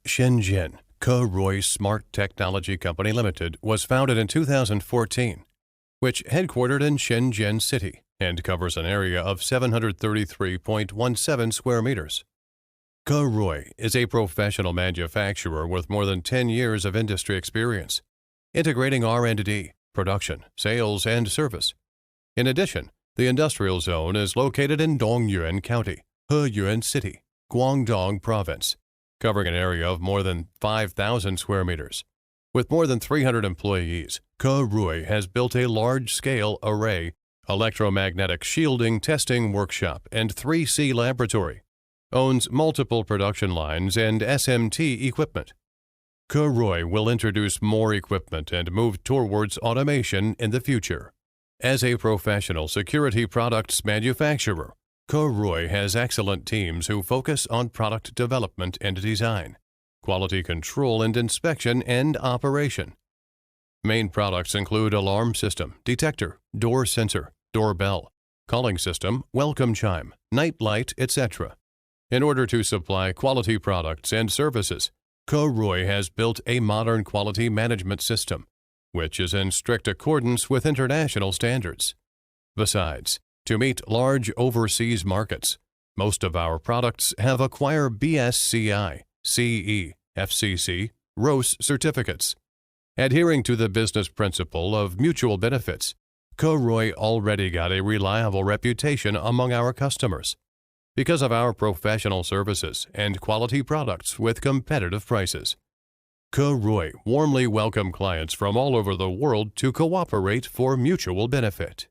Shenzhen Kerui Smart Technology Company Limited was founded in 2014, which headquartered in Shenzhen City and covers an area of 733.17 square meters. Kerui is a professional manufacturer with more than 10 years of industry experience, integrating R&D, production, sales, and service. In addition, the industrial zone is located in Dongyuan County, Heyuan City, Guangdong Province, covering an area of more than 5,000 square meters. With more than 300 employees, Kerui has built a large-scale array electromagnetic shielding testing workshop and 3C laboratory, owns multiple production lines and SMT equipment. Kerui will introduce more equipment and move towards automation in the future. As a professional security products manufacturer, Kerui has excellent teams who focus on product development and design, quality control and inspection, and operation. Main products include alarm system, detector, door sensor, doorbell, calling system, welcome chime, night light, etc. In order to supply quality products and services, Kerui has built a modern quality management system, which is in strict accordance with international standards. Besides, to meet large overseas markets, most of our products have acquired BSCI, CE, FCC, ROS certificates. Adhering to the business principle of mutual benefits, Kerui already got a reliable reputation among our customers because of our professional services and quality products with competitive prices. Kerui warmly welcome clients from all over the world to cooperate for mutual benefit.